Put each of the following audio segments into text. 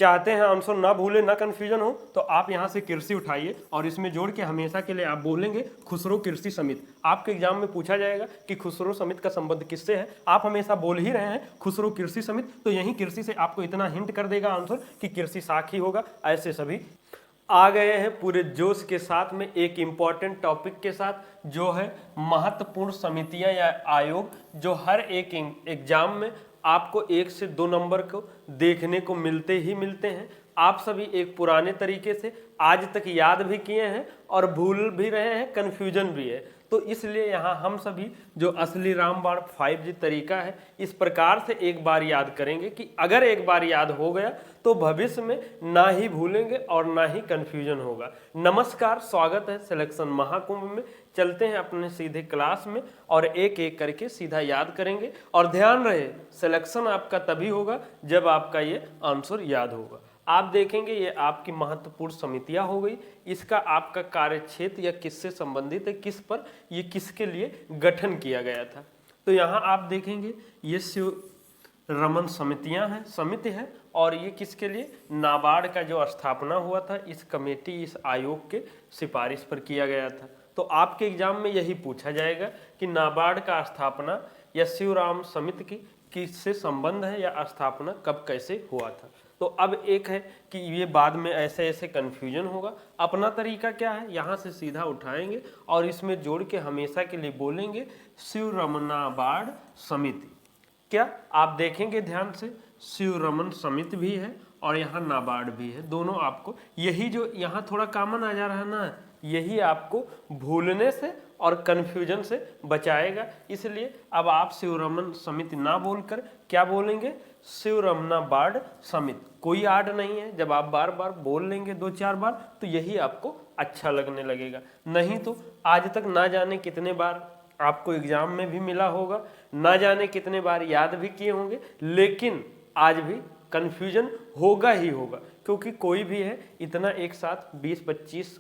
चाहते हैं आंसर ना भूले ना कन्फ्यूजन हो, तो आप यहाँ से कृषि उठाइए और इसमें जोड़ के हमेशा के लिए आप बोलेंगे खुसरो कृषि समिति। आपके एग्जाम में पूछा जाएगा कि खुसरो समिति का संबंध किससे है, आप हमेशा बोल ही रहे हैं खुसरो कृषि समिति, तो यही कृषि से आपको इतना हिंट कर देगा आंसर कि कृषि शाख ही होगा। ऐसे सभी आ गए हैं पूरे जोश के साथ में एक इम्पॉर्टेंट टॉपिक के साथ, जो है महत्वपूर्ण समितियां या आयोग, जो हर एक एग्जाम में आपको 1 से 2 नंबर को देखने को मिलते ही मिलते हैं। आप सभी एक पुराने तरीके से आज तक याद भी किए हैं और भूल भी रहे हैं, कन्फ्यूजन भी है। तो इसलिए यहाँ हम सभी जो असली रामबाण 5G तरीका है, इस प्रकार से एक बार याद करेंगे कि अगर एक बार याद हो गया तो भविष्य में ना ही भूलेंगे और ना ही कन्फ्यूजन होगा। नमस्कार, स्वागत है सिलेक्शन महाकुंभ में। चलते हैं अपने सीधे क्लास में और एक एक करके सीधा याद करेंगे। और ध्यान रहे, सिलेक्शन आपका तभी होगा जब आपका ये आंसर याद होगा। आप देखेंगे ये आपकी महत्वपूर्ण समितियां हो गई, इसका आपका कार्यक्षेत्र या किससे संबंधित है, किस पर ये किसके लिए गठन किया गया था। तो यहाँ आप देखेंगे ये शिव रमन समितियां हैं, समिति है, और ये किसके लिए, नाबार्ड का जो स्थापना हुआ था इस कमेटी, इस आयोग के सिफारिश पर किया गया था। तो आपके एग्जाम में यही पूछा जाएगा कि नाबार्ड का स्थापना या शिवराम समिति की किससे संबंध है या स्थापना कब कैसे हुआ था। तो अब एक है कि ये बाद में ऐसे ऐसे कन्फ्यूजन होगा। अपना तरीका क्या है, यहाँ से सीधा उठाएंगे और इसमें जोड़ के हमेशा के लिए बोलेंगे शिवरमनाबार्ड समिति। क्या आप देखेंगे ध्यान से, शिवरमन समिति भी है और यहाँ नाबार्ड भी है, दोनों आपको यही जो यहाँ थोड़ा कॉमन आ जा रहा है ना, यही आपको भूलने से और कन्फ्यूजन से बचाएगा। इसलिए अब आप शिवरमन समिति ना बोलकर क्या बोलेंगे, शिवरमनाबार्ड समिति। कोई आड नहीं है, जब आप बार बार बोल लेंगे 2-4 बार तो यही आपको अच्छा लगने लगेगा। नहीं तो आज तक ना जाने कितने बार आपको एग्जाम में भी मिला होगा, ना जाने कितने बार याद भी किए होंगे, लेकिन आज भी कन्फ्यूजन होगा ही होगा, क्योंकि कोई भी है इतना एक साथ 20-25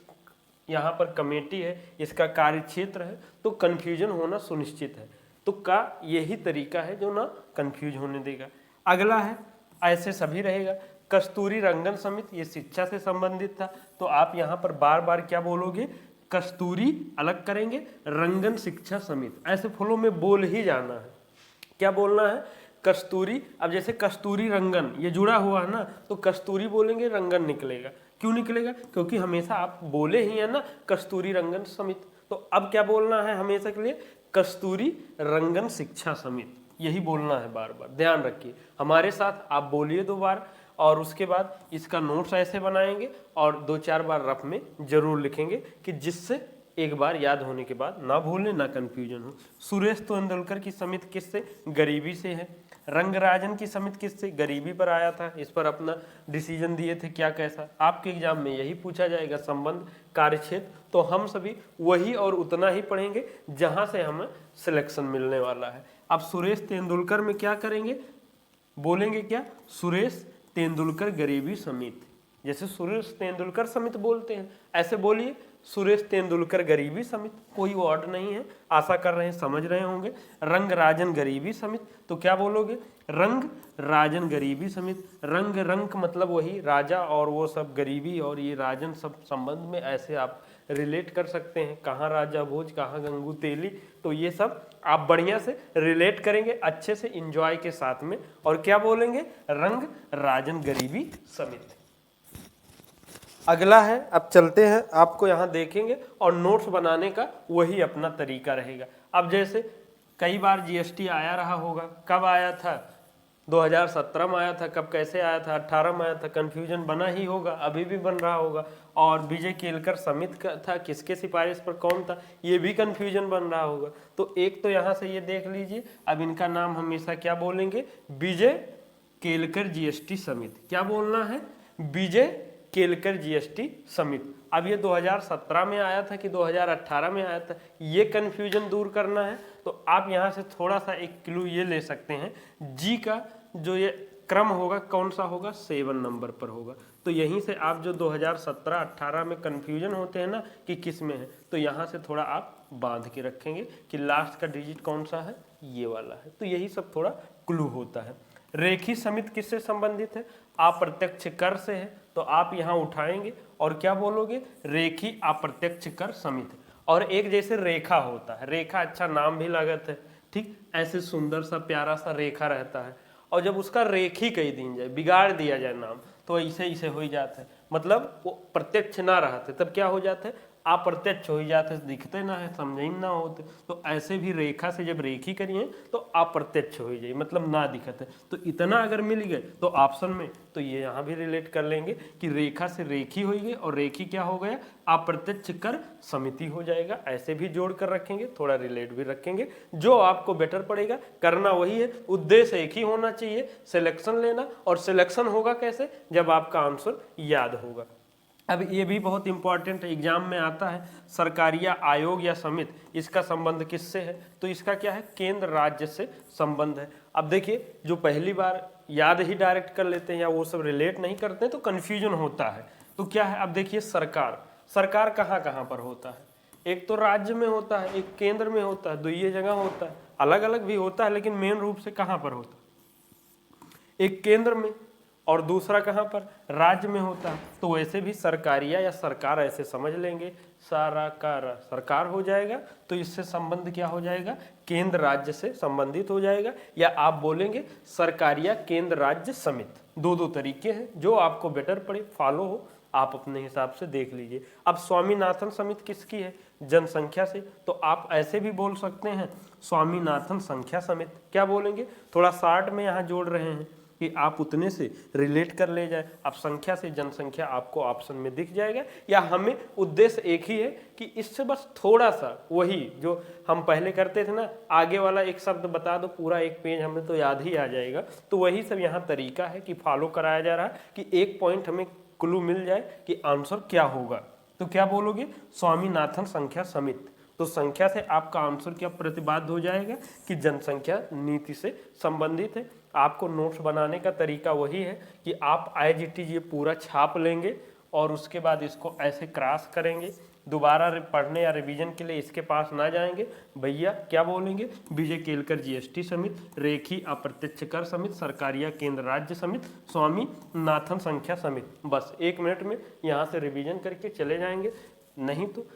यहाँ पर कमेटी है, इसका कार्यक्षेत्र है, तो कन्फ्यूजन होना सुनिश्चित है। तो का यही तरीका है जो ना कन्फ्यूज होने देगा। अगला है, ऐसे सभी रहेगा, कस्तूरी रंगन समिति, ये शिक्षा से संबंधित था, तो आप यहाँ पर बार बार क्या बोलोगे, कस्तूरी अलग करेंगे, रंगन शिक्षा समिति, ऐसे फ्लो में बोल ही जाना है। क्या बोलना है, कस्तूरी। अब जैसे कस्तूरी रंगन ये जुड़ा हुआ है ना, तो कस्तूरी बोलेंगे, रंगन निकलेगा। क्यों निकलेगा, क्योंकि हमेशा आप बोले ही है ना कस्तूरी रंगन समिति। तो अब क्या बोलना है हमेशा के लिए, कस्तूरी रंगन शिक्षा समिति, यही बोलना है बार बार। ध्यान रखिए, हमारे साथ आप बोलिए 2 बार और उसके बाद इसका नोट्स ऐसे बनाएंगे और 2-4 बार रफ में जरूर लिखेंगे कि जिससे एक बार याद होने के बाद ना भूलें ना कन्फ्यूजन हो। सुरेश तेंदुलकर की समिति किससे, गरीबी से है। रंगराजन की समिति किससे, गरीबी पर आया था, इस पर अपना डिसीजन दिए थे, क्या कैसा। आपके एग्जाम में यही पूछा जाएगा, संबंध कार्यक्षेत्र। तो हम सभी वही और उतना ही पढ़ेंगे जहां से हमें सिलेक्शन मिलने वाला है। अब सुरेश तेंदुलकर में क्या करेंगे, बोलेंगे क्या, सुरेश तेंदुलकर गरीबी समिति। जैसे सुरेश तेंदुलकर समिति बोलते हैं, ऐसे बोलिए सुरेश तेंदुलकर गरीबी समिति, कोई वर्ड नहीं है, आशा कर रहे हैं समझ रहे होंगे। रंग राजन गरीबी समिति, तो क्या बोलोगे, रंग राजन गरीबी समिति। रंग रंग मतलब वही राजा और वो सब, गरीबी और ये राजन सब संबंध में ऐसे आप रिलेट कर सकते हैं, कहाँ राजा भोज कहाँ गंगू तेली, तो ये सब आप बढ़िया से रिलेट करेंगे अच्छे से इंजॉय के साथ में। और क्या बोलेंगे, रंग राजन गरीबी समिति। अगला है, अब चलते हैं, आपको यहाँ देखेंगे और नोट्स बनाने का वही अपना तरीका रहेगा। अब जैसे कई बार जीएसटी आया रहा होगा, कब आया था, 2017 में आया था, कब कैसे आया था, 18 में आया था, कन्फ्यूजन बना ही होगा, अभी भी बन रहा होगा। और विजय केलकर समिति का था, किसके सिफारिश पर कौन था, ये भी कन्फ्यूजन बन रहा होगा। तो एक तो यहाँ से ये देख लीजिए, अब इनका नाम हमेशा क्या बोलेंगे, विजय केलकर जीएसटी समिति। क्या बोलना है, विजय केलकर जीएसटी समिति। अब ये 2017 में आया था कि 2018 में आया था, ये कन्फ्यूजन दूर करना है। तो आप यहाँ से थोड़ा सा एक क्लू ये ले सकते हैं, जी का जो ये क्रम होगा कौन सा होगा, 7 नंबर पर होगा। तो यहीं से आप जो 2017-18 में कन्फ्यूजन होते हैं ना कि किस में है, तो यहाँ से थोड़ा आप बांध के रखेंगे कि लास्ट का डिजिट कौन सा है, ये वाला है। तो यही सब थोड़ा क्लू होता है। रेखी समिति किससे संबंधित है, अप्रत्यक्ष कर से है, तो आप यहाँ उठाएंगे और क्या बोलोगे, रेखी अप्रत्यक्ष कर समिति। और एक जैसे रेखा होता है, रेखा अच्छा नाम भी लागत है, ठीक, ऐसे सुंदर सा प्यारा सा रेखा रहता है, और जब उसका रेखी कही दी जाए, बिगाड़ दिया जाए नाम, तो ऐसे ऐसे हो जाता है, मतलब वो प्रत्यक्ष ना रहते तब क्या हो जाता है, अप्रत्यक्ष हो जाते, दिखते ना है, समझ ना होते। तो ऐसे भी रेखा से जब रेखी करिए तो अप्रत्यक्ष हो जाए, मतलब ना दिखते। तो इतना अगर मिल गए तो ऑप्शन में, तो ये यहाँ भी रिलेट कर लेंगे कि रेखा से रेखी हो गई, और रेखी क्या हो गया, अप्रत्यक्ष कर समिति हो जाएगा। ऐसे भी जोड़ कर रखेंगे, थोड़ा रिलेट भी रखेंगे, जो आपको बेटर पड़ेगा। करना वही है, उद्देश्य एक ही होना चाहिए, सिलेक्शन लेना। और सिलेक्शन होगा कैसे, जब आपका आंसर याद होगा। अब ये भी बहुत इंपॉर्टेंट एग्जाम में आता है, सरकारिया आयोग या समिति, इसका संबंध किससे है, तो इसका क्या है, केंद्र राज्य से संबंध है। अब देखिए, जो पहली बार याद ही डायरेक्ट कर लेते हैं या वो सब रिलेट नहीं करते हैं तो कन्फ्यूजन होता है। तो क्या है, अब देखिए, सरकार कहाँ कहाँ पर होता है, एक तो राज्य में होता है, एक केंद्र में होता है, दो ये जगह होता है, अलग अलग भी होता है, लेकिन मेन रूप से कहाँ पर होता है, एक केंद्र में और दूसरा कहाँ पर, राज्य में होता है। तो वैसे भी सरकारिया या सरकार ऐसे समझ लेंगे, सारा कार सरकार हो जाएगा, तो इससे संबंध क्या हो जाएगा, केंद्र राज्य से संबंधित हो जाएगा। या आप बोलेंगे सरकारिया केंद्र राज्य समिति, दो तरीके हैं, जो आपको बेटर पड़े, फॉलो हो, आप अपने हिसाब से देख लीजिए। अब स्वामीनाथन समिति किसकी है, जनसंख्या से, तो आप ऐसे भी बोल सकते हैं स्वामीनाथन संख्या समिति। क्या बोलेंगे, थोड़ा शार्ट में यहाँ जोड़ रहे हैं कि आप उतने से रिलेट कर ले जाए। अब संख्या से जनसंख्या आपको ऑप्शन में दिख जाएगा, या हमें उद्देश्य एक ही है कि इससे बस थोड़ा सा वही जो हम पहले करते थे ना, आगे वाला एक शब्द बता दो, पूरा एक पेज हमें तो याद ही आ जाएगा। तो वही सब यहाँ तरीका है कि फॉलो कराया जा रहा है कि एक पॉइंट हमें क्लू मिल जाए कि आंसर क्या होगा। तो क्या बोलोगे, स्वामीनाथन संख्या समिति। तो संख्या से आपका आंसर क्या प्रतिपाद्य हो जाएगा कि जनसंख्या नीति से संबंधित है। आपको नोट्स बनाने का तरीका वही है कि आप एज इट इज ये पूरा छाप लेंगे और उसके बाद इसको ऐसे क्रॉस करेंगे। दोबारा पढ़ने या रिवीजन के लिए इसके पास ना जाएंगे, भैया क्या बोलेंगे, विजय केलकर जीएसटी समिति, रेखी अप्रत्यक्ष कर समिति, सरकारिया केंद्र राज्य समिति, स्वामीनाथन संख्या समिति। बस 1 मिनट में यहाँ से रिवीजन करके चले जाएंगे, नहीं तो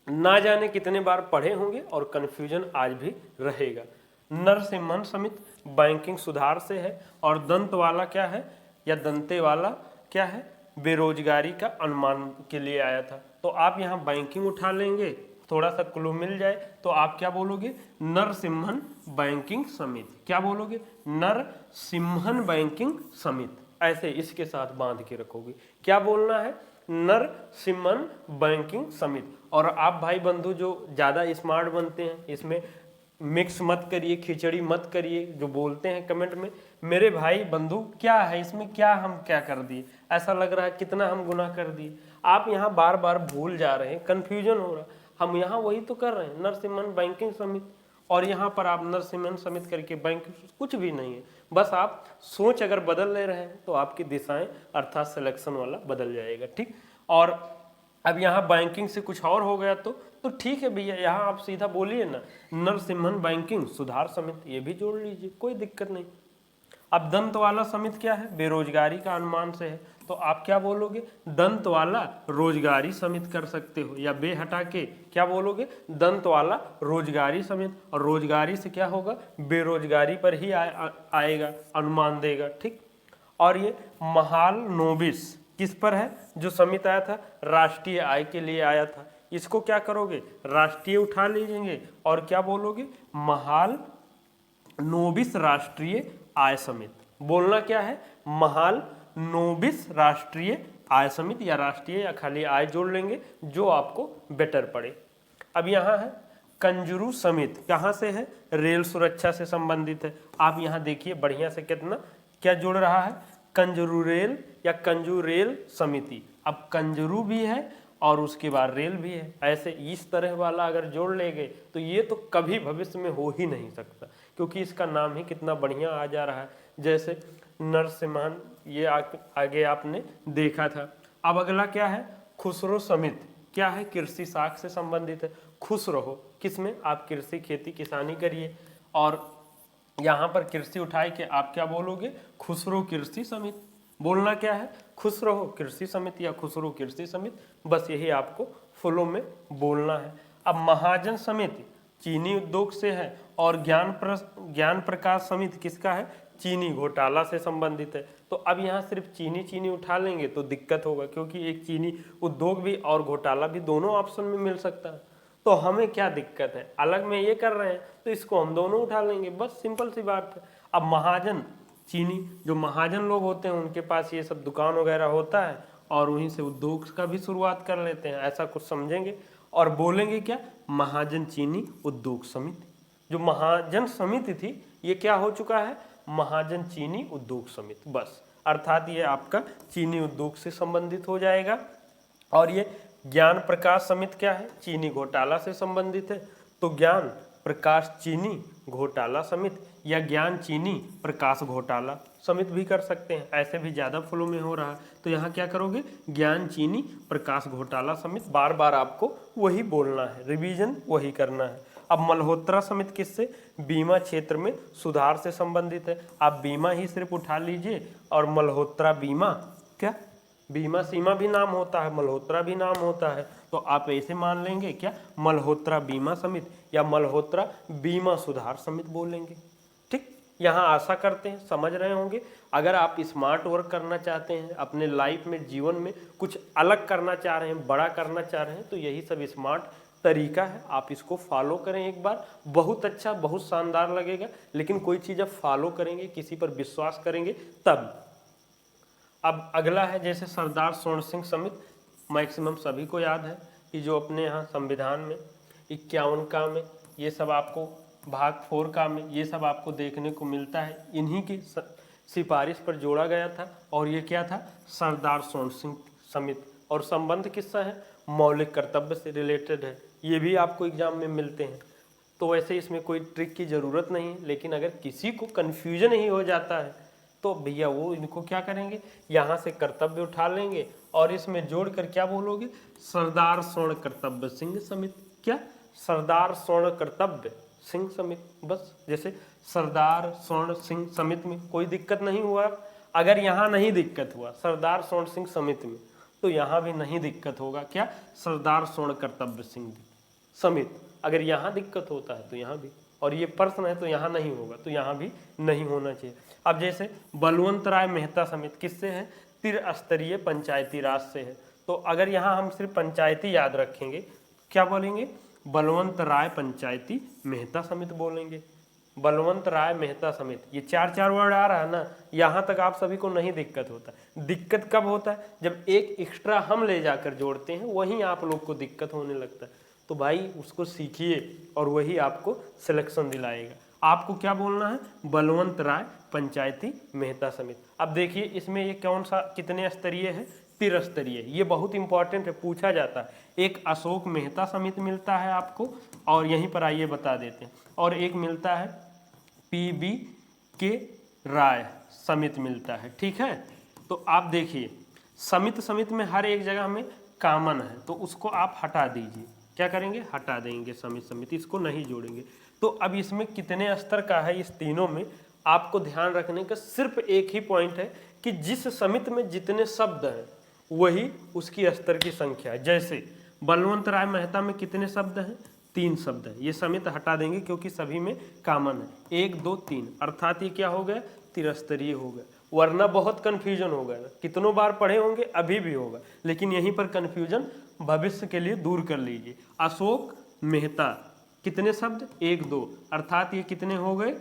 ना जाने कितने बार पढ़े होंगे और कन्फ्यूजन आज भी रहेगा। नरसिम्हन समिति बैंकिंग सुधार से है, और दंत वाला क्या है या दंते वाला क्या है, बेरोजगारी का अनुमान के लिए आया था। तो आप यहाँ बैंकिंग उठा लेंगे, थोड़ा सा क्लू मिल जाए तो आप क्या बोलोगे, नरसिम्हन बैंकिंग समिति। क्या बोलोगे, नरसिम्हन बैंकिंग समिति, ऐसे इसके साथ बांध के रखोगे। क्या बोलना है, नरसिम्हन बैंकिंग समिति। और आप भाई बंधु जो ज़्यादा स्मार्ट बनते हैं, इसमें मिक्स मत करिए, खिचड़ी मत करिए, जो बोलते हैं कमेंट में मेरे भाई बंधु क्या है इसमें, क्या हम क्या कर दिए, ऐसा लग रहा है कितना हम गुनाह कर दिए। आप यहाँ बार बार भूल जा रहे हैं, कन्फ्यूजन हो रहा, हम यहाँ वही तो कर रहे हैं, नरसिम्हन बैंकिंग समिति, और यहाँ पर आप नरसिम्हन समिति करके बैंक, कुछ भी नहीं है। बस आप सोच अगर बदल ले रहे हैं तो आपकी दिशाएं अर्थात सिलेक्शन वाला बदल जाएगा, ठीक। और अब यहाँ बैंकिंग से कुछ और हो गया तो ठीक है भैया, यहाँ आप सीधा बोलिए ना, नरसिम्हन बैंकिंग सुधार समिति, ये भी जोड़ लीजिए, कोई दिक्कत नहीं। अब दंत वाला समिति क्या है, बेरोजगारी का अनुमान से है, तो आप क्या बोलोगे, दंत वाला रोजगारी समिति कर सकते हो, या बे हटा के क्या बोलोगे, दंत वाला रोजगारी समिति। और रोजगारी से क्या होगा, बेरोजगारी पर ही आएगा, अनुमान देगा, ठीक। और ये महालनोबिस किस पर है, जो समिति आया था राष्ट्रीय आय के लिए आया था, इसको क्या करोगे, राष्ट्रीय उठा लीजिए और क्या बोलोगे, महालनोबिस राष्ट्रीय आय समिति। बोलना क्या है, महालनोबिस राष्ट्रीय आय समिति, या राष्ट्रीय या खाली आय जोड़ लेंगे, जो आपको बेटर पड़े। अब यहाँ है कंजरू समिति, कहाँ से है, रेल सुरक्षा से संबंधित है। आप यहाँ देखिए बढ़िया से कितना क्या जुड़ रहा है, कंजरू रेल या कंजू रेल समिति। अब कंजरू भी है और उसके बाद रेल भी है, ऐसे इस तरह वाला अगर जोड़ ले गए तो ये तो कभी भविष्य में हो ही नहीं सकता, क्योंकि इसका नाम ही कितना बढ़िया आ जा रहा है। जैसे नरसिम्हन, ये आगे आपने देखा था। अब अगला क्या है, खुसरो समिति, क्या है, कृषि साख से संबंधित है। खुश रहो किसमें, आप कृषि खेती किसानी करिए, और यहाँ पर कृषि उठाए के आप क्या बोलोगे, खुसरो कृषि समिति। बोलना क्या है, खुश रहो कृषि समिति या खुश रहो कृषि समिति, बस यही आपको फ्लो में बोलना है। अब महाजन समिति चीनी उद्योग से है और ज्ञान प्रकाश समिति किसका है, चीनी घोटाला से संबंधित है। तो अब यहाँ सिर्फ चीनी उठा लेंगे तो दिक्कत होगा, क्योंकि एक चीनी उद्योग भी और घोटाला भी दोनों ऑप्शन में मिल सकता है। तो हमें क्या दिक्कत है, अलग में ये कर रहे हैं तो इसको हम दोनों उठा लेंगे, बस सिंपल सी बात है। अब महाजन चीनी, जो महाजन लोग होते हैं उनके पास ये सब दुकान वगैरह होता है और वहीं से उद्योग का भी शुरुआत कर लेते हैं, ऐसा कुछ समझेंगे और बोलेंगे क्या, महाजन चीनी उद्योग समिति। जो महाजन समिति थी ये क्या हो चुका है, महाजन चीनी उद्योग समिति, बस अर्थात ये आपका चीनी उद्योग से संबंधित हो जाएगा। और ये ज्ञान प्रकाश समिति क्या है, चीनी घोटाला से संबंधित है, तो ज्ञान प्रकाश चीनी घोटाला समिति या ज्ञान चीनी प्रकाश घोटाला समिति भी कर सकते हैं, ऐसे भी ज़्यादा फ्लो में हो रहा है। तो यहाँ क्या करोगे, ज्ञान चीनी प्रकाश घोटाला समिति, बार बार आपको वही बोलना है, रिवीजन वही करना है। अब मल्होत्रा समिति किससे, बीमा क्षेत्र में सुधार से संबंधित है। आप बीमा ही सिर्फ उठा लीजिए और मल्होत्रा बीमा, क्या बीमा सीमा भी नाम होता है, मल्होत्रा भी नाम होता है, तो आप ऐसे मान लेंगे क्या, मल्होत्रा बीमा समिति या मल्होत्रा बीमा सुधार समिति बोलेंगे। ठीक, यहाँ आशा करते हैं समझ रहे होंगे। अगर आप स्मार्ट वर्क करना चाहते हैं, अपने लाइफ में जीवन में कुछ अलग करना चाह रहे हैं, बड़ा करना चाह रहे हैं, तो यही सब स्मार्ट तरीका है, आप इसको फॉलो करें एक बार, बहुत अच्छा बहुत शानदार लगेगा। लेकिन कोई चीज़ आप फॉलो करेंगे, किसी पर विश्वास करेंगे तब। अब अगला है जैसे सरदार स्वर्ण सिंह समिति, मैक्सिमम सभी को याद है कि जो अपने यहाँ संविधान में 51 का में ये सब आपको भाग 4 का में ये सब आपको देखने को मिलता है, इन्हीं की सिफारिश पर जोड़ा गया था। और ये क्या था, सरदार स्वर्ण सिंह समिति, और संबंध किससे है, मौलिक कर्तव्य से रिलेटेड है, ये भी आपको एग्जाम में मिलते हैं। तो वैसे इसमें कोई ट्रिक की ज़रूरत नहीं है, लेकिन अगर किसी को कन्फ्यूजन ही हो जाता है तो भैया वो इनको क्या करेंगे, यहाँ से कर्तव्य उठा लेंगे और इसमें जोड़कर क्या बोलोगे, सरदार स्वर्ण कर्तव्य सिंह समिति, क्या सरदार स्वर्ण कर्तव्य सिंह समिति, बस। जैसे सरदार स्वर्ण सिंह समिति में कोई दिक्कत नहीं हुआ। अगर यहाँ नहीं दिक्कत हुआ सरदार स्वर्ण सिंह समिति में, तो यहाँ भी नहीं दिक्कत होगा, क्या सरदार स्वर्ण कर्तव्य सिंह समिति। अगर यहाँ दिक्कत होता है तो यहाँ भी, और ये प्रश्न है तो यहाँ नहीं होगा, तो यहाँ भी नहीं होना चाहिए। अब जैसे बलवंत राय मेहता समिति किससे है, त्रिस्तरीय पंचायती राज से है। तो अगर यहाँ हम सिर्फ पंचायती याद रखेंगे, क्या बोलेंगे, बलवंत राय पंचायती मेहता समिति बोलेंगे, बलवंत राय मेहता समिति। ये 4 वर्ड आ रहा है ना, यहाँ तक आप सभी को नहीं दिक्कत होता। दिक्कत कब होता है, जब एक एक्स्ट्रा हम ले जाकर जोड़ते हैं, वहीं आप लोग को दिक्कत होने लगता है। तो भाई उसको सीखिए और वही आपको सिलेक्शन दिलाएगा। आपको क्या बोलना है, बलवंत राय पंचायती मेहता समिति। अब देखिए इसमें ये कौन सा कितने स्तरीय है, त्रिस्तरीय। ये बहुत इंपॉर्टेंट है, पूछा जाता है। एक अशोक मेहता समिति मिलता है आपको, और यहीं पर आइए बता देते हैं, और एक मिलता है PB के राय समिति मिलता है, ठीक है। तो आप देखिए समिति में हर एक जगह में कॉमन है, तो उसको आप हटा दीजिए। क्या करेंगे, हटा देंगे समिति, इसको नहीं जोड़ेंगे। तो अब इसमें कितने स्तर का है, इस तीनों में आपको ध्यान रखने का सिर्फ एक ही पॉइंट है कि जिस समिति में जितने शब्द हैं वही उसकी स्तर की संख्या है। जैसे बलवंत राय मेहता में कितने शब्द हैं, 3 शब्द हैं, ये समिति हटा देंगे क्योंकि सभी में कॉमन है, 1 2 3, अर्थात ये क्या हो गया, त्रिस्तरीय हो गया। वरना बहुत कन्फ्यूजन होगा, कितनों बार पढ़े होंगे अभी भी होगा, लेकिन यहीं पर कन्फ्यूजन भविष्य के लिए दूर कर लीजिए। अशोक मेहता कितने शब्द, 1 2, अर्थात ये कितने हो गए,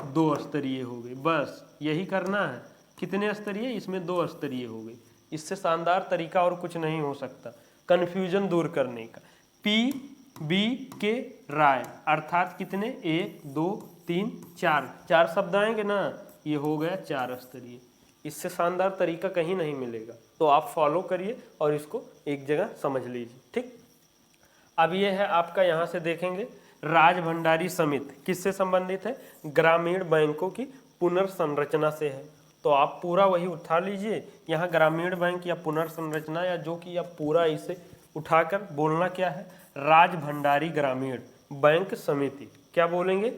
2 स्तरीय हो गए, बस यही करना है। कितने स्तरीय, इसमें 2 स्तरीय हो गए। इससे शानदार तरीका और कुछ नहीं हो सकता कन्फ्यूजन दूर करने का। PB के राय अर्थात कितने, 1 2 3 4 शब्द आएंगे ना, ये हो गया 4 स्तरीय। इससे शानदार तरीका कहीं नहीं मिलेगा, तो आप फॉलो करिए और इसको एक जगह समझ लीजिए, ठीक। अब ये है आपका, यहाँ से देखेंगे राज भंडारी समिति किससे संबंधित है, ग्रामीण बैंकों की पुनर्संरचना से है। तो आप पूरा वही उठा लीजिए, यहाँ ग्रामीण बैंक या पुनर्संरचना या जो कि आप पूरा इसे उठाकर बोलना क्या है, राज भंडारी ग्रामीण बैंक समिति। क्या बोलेंगे,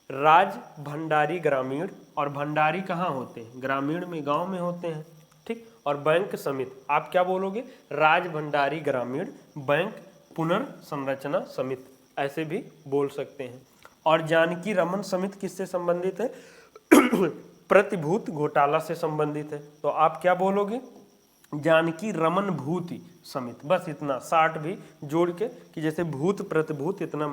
राज भंडारी ग्रामीण, और भंडारी कहाँ होते हैं? ग्रामीण में, गांव में होते हैं, ठीक। और बैंक समिति, आप क्या बोलोगे? राज भंडारी ग्रामीण बैंक पुनर्संरचना समिति, ऐसे भी बोल सकते हैं। और जानकी रमन समिति किससे संबंधित है? प्रतिभूत घोटाला से संबंधित है। तो आप क्या बोलोगे? जानकी रमन भूति समिति। बस इतना, 60 भी जोड़ के, कि जैसे भूत प्रतिभूत, इतना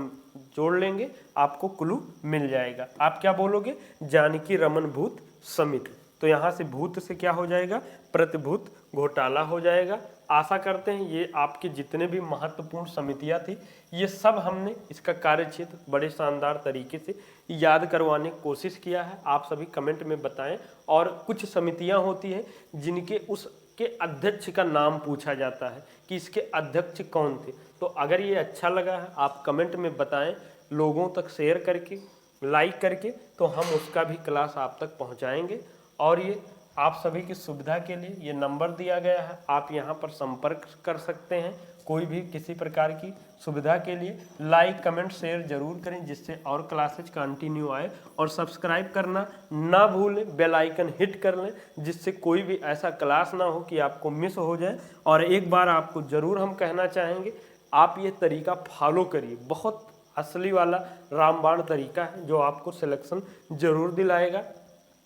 जोड़ लेंगे आपको क्लू मिल जाएगा। आप क्या बोलोगे? जानकी रमन भूत समिति। तो यहाँ से भूत से क्या हो जाएगा? प्रतिभूत घोटाला हो जाएगा। आशा करते हैं ये आपके जितने भी महत्वपूर्ण समितियाँ थी, ये सब हमने इसका कार्यक्षेत्र बड़े शानदार तरीके से याद करवाने की कोशिश किया है। आप सभी कमेंट में बताएं। और कुछ समितियाँ होती हैं जिनके उसके अध्यक्ष का नाम पूछा जाता है कि इसके अध्यक्ष कौन थे। तो अगर ये अच्छा लगा है, आप कमेंट में बताएं, लोगों तक शेयर करके, लाइक करके, तो हम उसका भी क्लास आप तक पहुँचाएँगे। और ये आप सभी की सुविधा के लिए ये नंबर दिया गया है, आप यहाँ पर संपर्क कर सकते हैं। कोई भी किसी प्रकार की सुविधा के लिए लाइक कमेंट शेयर जरूर करें, जिससे और क्लासेज कंटिन्यू आए। और सब्सक्राइब करना ना भूलें, बेल आइकन हिट कर लें, जिससे कोई भी ऐसा क्लास ना हो कि आपको मिस हो जाए। और एक बार आपको ज़रूर हम कहना चाहेंगे, आप ये तरीका फॉलो करिए, बहुत असली वाला रामबाण तरीका है जो आपको सिलेक्शन ज़रूर दिलाएगा।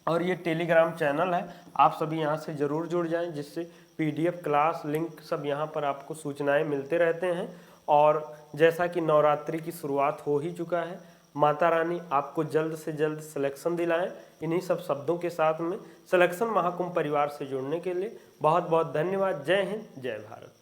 और ये टेलीग्राम चैनल है, आप सभी यहाँ से ज़रूर जुड़ जाएं, जिससे PDF क्लास लिंक सब यहाँ पर आपको सूचनाएं मिलते रहते हैं। और जैसा कि नवरात्रि की शुरुआत हो ही चुका है, माता रानी आपको जल्द से जल्द सिलेक्शन दिलाएं। इन्हीं सब शब्दों के साथ में सिलेक्शन महाकुंभ परिवार से जुड़ने के लिए बहुत बहुत धन्यवाद। जय हिंद, जय भारत।